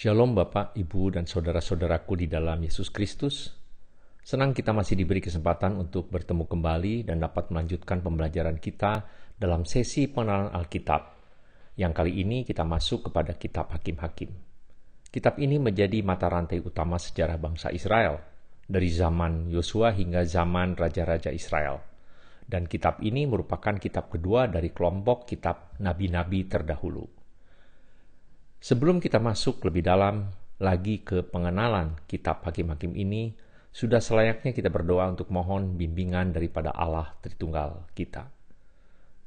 Shalom Bapak, Ibu, dan saudara-saudaraku di dalam Yesus Kristus. Senang kita masih diberi kesempatan untuk bertemu kembali dan dapat melanjutkan pembelajaran kita dalam sesi pengenalan Alkitab. Yang kali ini kita masuk kepada kitab Hakim-Hakim. Kitab ini menjadi mata rantai utama sejarah bangsa Israel, dari zaman Yosua hingga zaman Raja-Raja Israel. Dan kitab ini merupakan kitab kedua dari kelompok kitab nabi-nabi terdahulu. Sebelum kita masuk lebih dalam lagi ke pengenalan kitab Hakim-Hakim ini, sudah selayaknya kita berdoa untuk mohon bimbingan daripada Allah Tritunggal kita.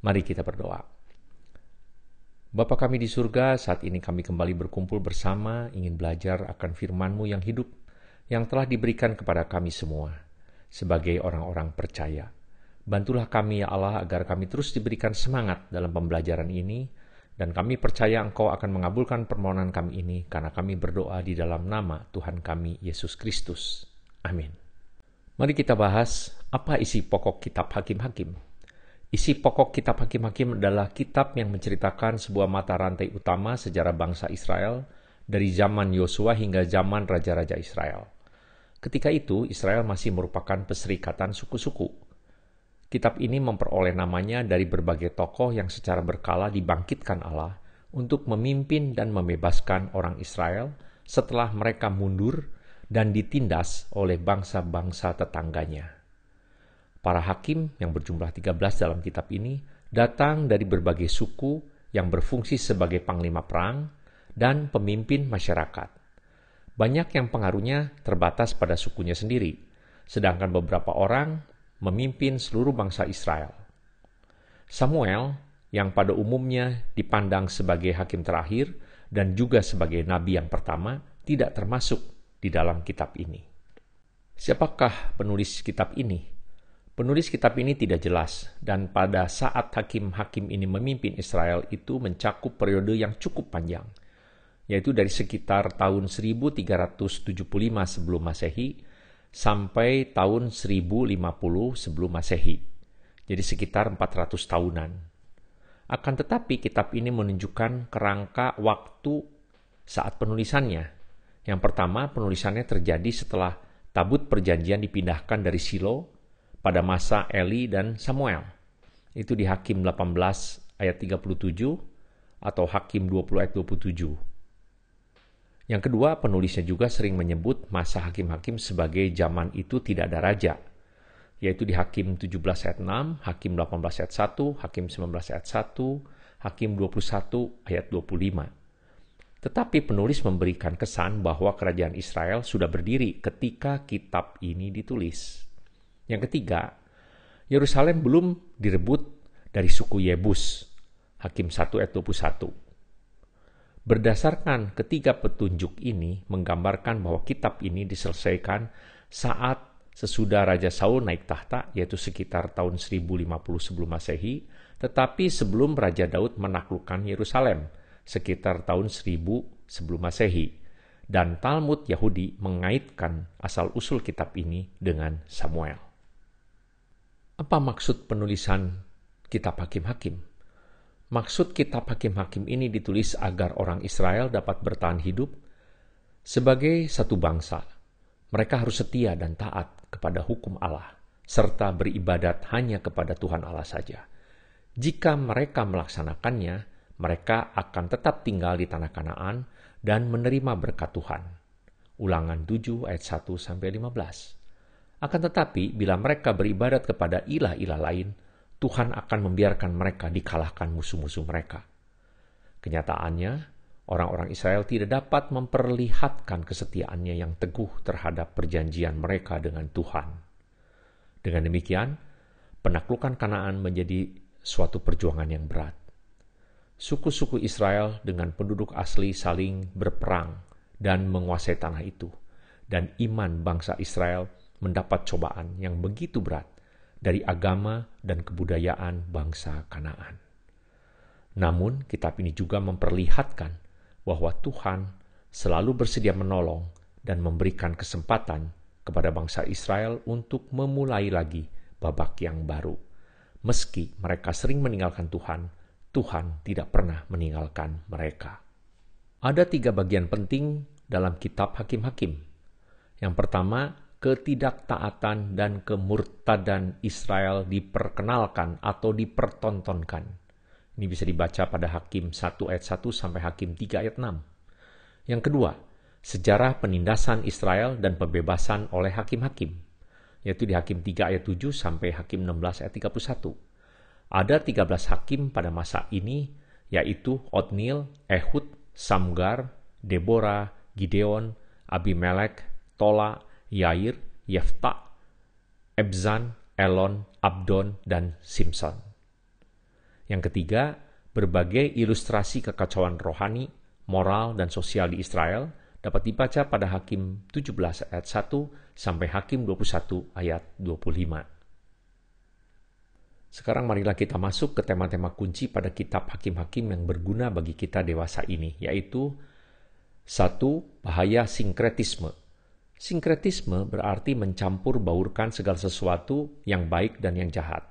Mari kita berdoa. Bapa kami di surga, saat ini kami kembali berkumpul bersama, ingin belajar akan firman-Mu yang hidup, yang telah diberikan kepada kami semua, sebagai orang-orang percaya. Bantulah kami ya Allah agar kami terus diberikan semangat dalam pembelajaran ini, dan kami percaya Engkau akan mengabulkan permohonan kami ini karena kami berdoa di dalam nama Tuhan kami, Yesus Kristus. Amin. Mari kita bahas apa isi pokok kitab Hakim-Hakim. Isi pokok kitab Hakim-Hakim adalah kitab yang menceritakan sebuah mata rantai utama sejarah bangsa Israel dari zaman Yosua hingga zaman Raja-Raja Israel. Ketika itu, Israel masih merupakan perserikatan suku-suku. Kitab ini memperoleh namanya dari berbagai tokoh yang secara berkala dibangkitkan Allah untuk memimpin dan membebaskan orang Israel setelah mereka mundur dan ditindas oleh bangsa-bangsa tetangganya. Para hakim yang berjumlah 13 dalam kitab ini datang dari berbagai suku yang berfungsi sebagai panglima perang dan pemimpin masyarakat. Banyak yang pengaruhnya terbatas pada sukunya sendiri, sedangkan beberapa orang memimpin seluruh bangsa Israel. Samuel, yang pada umumnya dipandang sebagai hakim terakhir dan juga sebagai nabi yang pertama, tidak termasuk di dalam kitab ini. Siapakah penulis kitab ini? Penulis kitab ini tidak jelas, dan pada saat hakim-hakim ini memimpin Israel itu mencakup periode yang cukup panjang, yaitu dari sekitar tahun 1375 sebelum Masehi sampai tahun 1050 sebelum Masehi. Jadi sekitar 400 tahunan. Akan tetapi kitab ini menunjukkan kerangka waktu saat penulisannya. Yang pertama, penulisannya terjadi setelah tabut perjanjian dipindahkan dari Shilo pada masa Eli dan Samuel. Itu di Hakim 18 ayat 37 atau Hakim 20 ayat 27. Yang kedua, penulisnya juga sering menyebut masa hakim-hakim sebagai zaman itu tidak ada raja, yaitu di Hakim 17 ayat 6, Hakim 18 ayat 1, Hakim 19 ayat 1, Hakim 21 ayat 25. Tetapi penulis memberikan kesan bahwa kerajaan Israel sudah berdiri ketika kitab ini ditulis. Yang ketiga, Yerusalem belum direbut dari suku Yebus, Hakim 1 ayat 21. Berdasarkan ketiga petunjuk ini menggambarkan bahwa kitab ini diselesaikan saat sesudah Raja Saul naik tahta, yaitu sekitar tahun 1050 sebelum Masehi, tetapi sebelum Raja Daud menaklukkan Yerusalem, sekitar tahun 1000 sebelum Masehi. Dan Talmud Yahudi mengaitkan asal-usul kitab ini dengan Samuel. Apa maksud penulisan kitab Hakim-Hakim? Maksud kitab Hakim-Hakim ini ditulis agar orang Israel dapat bertahan hidup sebagai satu bangsa. Mereka harus setia dan taat kepada hukum Allah, serta beribadat hanya kepada Tuhan Allah saja. Jika mereka melaksanakannya, mereka akan tetap tinggal di tanah Kanaan dan menerima berkat Tuhan. Ulangan 7 ayat 1-15. Akan tetapi, bila mereka beribadat kepada ilah-ilah lain, Tuhan akan membiarkan mereka dikalahkan musuh-musuh mereka. Kenyataannya, orang-orang Israel tidak dapat memperlihatkan kesetiaannya yang teguh terhadap perjanjian mereka dengan Tuhan. Dengan demikian, penaklukan Kanaan menjadi suatu perjuangan yang berat. Suku-suku Israel dengan penduduk asli saling berperang dan menguasai tanah itu, dan iman bangsa Israel mendapat cobaan yang begitu berat dari agama dan kebudayaan bangsa Kanaan. Namun, kitab ini juga memperlihatkan bahwa Tuhan selalu bersedia menolong dan memberikan kesempatan kepada bangsa Israel untuk memulai lagi babak yang baru. Meski mereka sering meninggalkan Tuhan, Tuhan tidak pernah meninggalkan mereka. Ada 3 bagian penting dalam kitab Hakim-Hakim. Yang pertama, ketidaktaatan dan kemurtadan Israel diperkenalkan atau dipertontonkan. Ini bisa dibaca pada Hakim 1 ayat 1 sampai Hakim 3 ayat 6. Yang kedua, sejarah penindasan Israel dan pembebasan oleh hakim-hakim, yaitu di Hakim 3 ayat 7 sampai Hakim 16 ayat 31. Ada 13 hakim pada masa ini, yaitu Otniel, Ehud, Samgar, Deborah, Gideon, Abimelek, Tola, Yair, Yefta, Ebzan, Elon, Abdon, dan Simson. Yang ketiga, berbagai ilustrasi kekacauan rohani, moral, dan sosial di Israel dapat dibaca pada Hakim 17 ayat 1 sampai Hakim 21 ayat 25. Sekarang marilah kita masuk ke tema-tema kunci pada kitab Hakim-Hakim yang berguna bagi kita dewasa ini, yaitu 1. Bahaya sinkretisme. Sinkretisme berarti mencampur baurkan segala sesuatu yang baik dan yang jahat.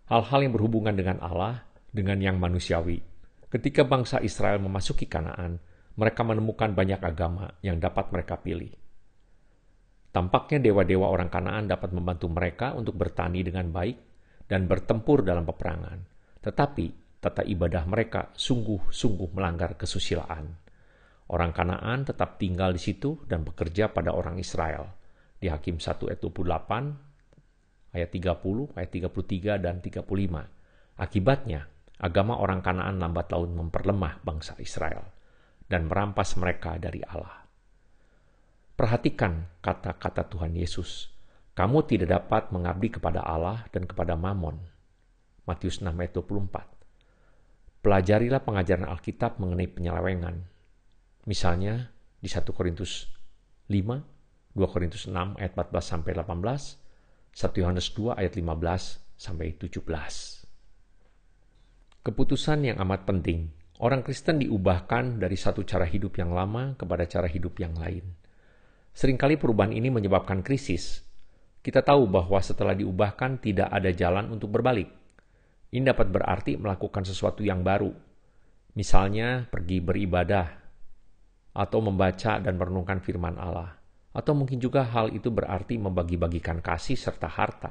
Hal-hal yang berhubungan dengan Allah, dengan yang manusiawi. Ketika bangsa Israel memasuki Kanaan, mereka menemukan banyak agama yang dapat mereka pilih. Tampaknya dewa-dewa orang Kanaan dapat membantu mereka untuk bertani dengan baik dan bertempur dalam peperangan. Tetapi tata ibadah mereka sungguh-sungguh melanggar kesusilaan. Orang Kanaan tetap tinggal di situ dan bekerja pada orang Israel. Di Hakim 1 ayat 28, ayat 30, ayat 33, dan 35. Akibatnya, agama orang Kanaan lambat laun memperlemah bangsa Israel dan merampas mereka dari Allah. Perhatikan kata-kata Tuhan Yesus. Kamu tidak dapat mengabdi kepada Allah dan kepada Mammon. Matius 6 ayat 24. Pelajarilah pengajaran Alkitab mengenai penyelewengan. Misalnya di 1 Korintus 5, 2 Korintus 6 ayat 14 sampai 18, 1 Yohanes 2 ayat 15 sampai 17. Keputusan yang amat penting. Orang Kristen diubahkan dari satu cara hidup yang lama kepada cara hidup yang lain. Seringkali perubahan ini menyebabkan krisis. Kita tahu bahwa setelah diubahkan tidak ada jalan untuk berbalik. Ini dapat berarti melakukan sesuatu yang baru. Misalnya pergi beribadah, atau membaca dan merenungkan firman Allah. Atau mungkin juga hal itu berarti membagi-bagikan kasih serta harta.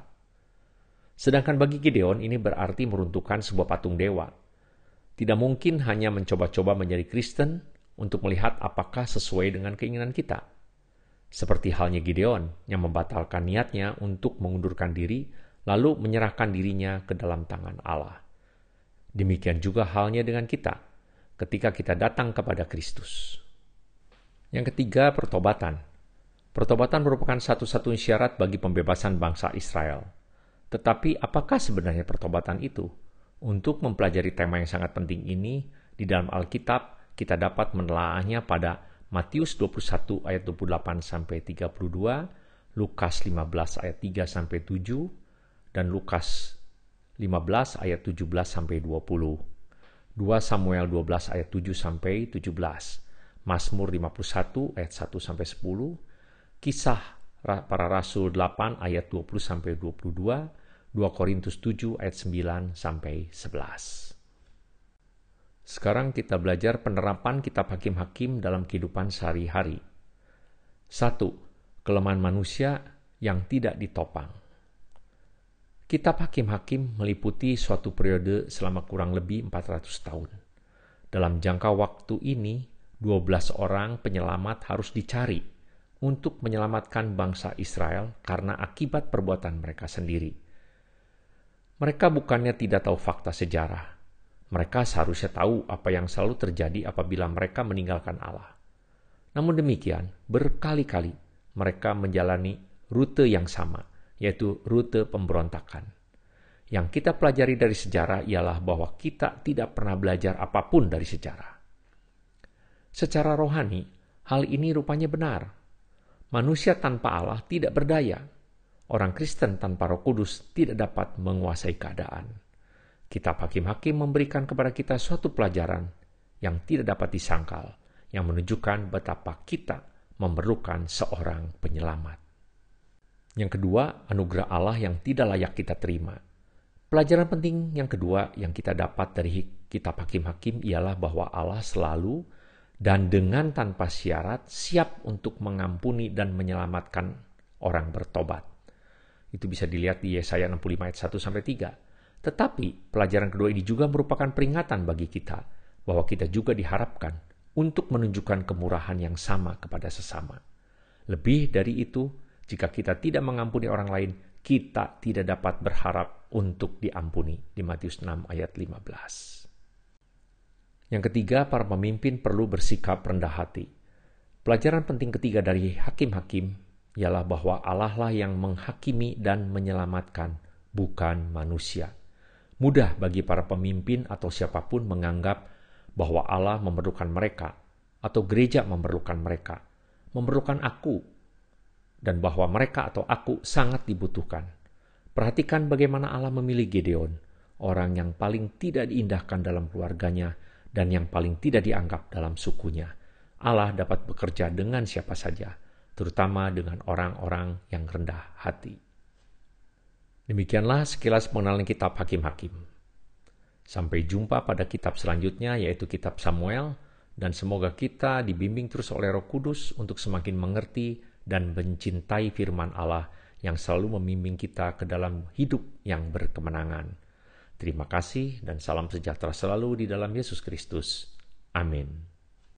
Sedangkan bagi Gideon ini berarti meruntuhkan sebuah patung dewa. Tidak mungkin hanya mencoba-coba menjadi Kristen untuk melihat apakah sesuai dengan keinginan kita. Seperti halnya Gideon yang membatalkan niatnya untuk mengundurkan diri lalu menyerahkan dirinya ke dalam tangan Allah. Demikian juga halnya dengan kita ketika kita datang kepada Kristus. Yang ketiga, pertobatan. Pertobatan merupakan satu-satunya syarat bagi pembebasan bangsa Israel. Tetapi apakah sebenarnya pertobatan itu? Untuk mempelajari tema yang sangat penting ini, di dalam Alkitab kita dapat menelaahnya pada Matius 21 ayat 28 sampai 32, Lukas 15 ayat 3 sampai 7, dan Lukas 15 ayat 17 sampai 20. 2 Samuel 12 ayat 7 sampai 17. Mazmur 51 ayat 1 sampai 10, Kisah Para Rasul 8 ayat 20 sampai 22, 2 Korintus 7 ayat 9 sampai 11. Sekarang kita belajar penerapan kitab Hakim-Hakim dalam kehidupan sehari-hari. 1. Kelemahan manusia yang tidak ditopang. Kitab Hakim-Hakim meliputi suatu periode selama kurang lebih 400 tahun. Dalam jangka waktu ini, 12 orang penyelamat harus dicari untuk menyelamatkan bangsa Israel karena akibat perbuatan mereka sendiri. Mereka bukannya tidak tahu fakta sejarah. Mereka seharusnya tahu apa yang selalu terjadi apabila mereka meninggalkan Allah. Namun demikian, berkali-kali mereka menjalani rute yang sama, yaitu rute pemberontakan. Yang kita pelajari dari sejarah ialah bahwa kita tidak pernah belajar apapun dari sejarah. Secara rohani, hal ini rupanya benar. Manusia tanpa Allah tidak berdaya. Orang Kristen tanpa Roh Kudus tidak dapat menguasai keadaan. Kitab Hakim-Hakim memberikan kepada kita suatu pelajaran yang tidak dapat disangkal, yang menunjukkan betapa kita memerlukan seorang penyelamat. Yang kedua, anugerah Allah yang tidak layak kita terima. Pelajaran penting yang kedua yang kita dapat dari kitab Hakim-Hakim ialah bahwa Allah selalu dan dengan tanpa syarat siap untuk mengampuni dan menyelamatkan orang bertobat. Itu bisa dilihat di Yesaya 65 ayat 1-3. Tetapi pelajaran kedua ini juga merupakan peringatan bagi kita bahwa kita juga diharapkan untuk menunjukkan kemurahan yang sama kepada sesama. Lebih dari itu, jika kita tidak mengampuni orang lain, kita tidak dapat berharap untuk diampuni. Di Matius 6 ayat 15. Yang ketiga, para pemimpin perlu bersikap rendah hati. Pelajaran penting ketiga dari hakim-hakim ialah bahwa Allah lah yang menghakimi dan menyelamatkan, bukan manusia. Mudah bagi para pemimpin atau siapapun menganggap bahwa Allah memerlukan mereka, atau gereja memerlukan mereka, memerlukan aku, dan bahwa mereka atau aku sangat dibutuhkan. Perhatikan bagaimana Allah memilih Gideon, orang yang paling tidak diindahkan dalam keluarganya, dan yang paling tidak dianggap dalam sukunya. Allah dapat bekerja dengan siapa saja, terutama dengan orang-orang yang rendah hati. Demikianlah sekilas pengenalan kitab Hakim-Hakim. Sampai jumpa pada kitab selanjutnya, yaitu kitab Samuel, dan semoga kita dibimbing terus oleh Roh Kudus untuk semakin mengerti dan mencintai firman Allah yang selalu membimbing kita ke dalam hidup yang berkemenangan. Terima kasih dan salam sejahtera selalu di dalam Yesus Kristus. Amin.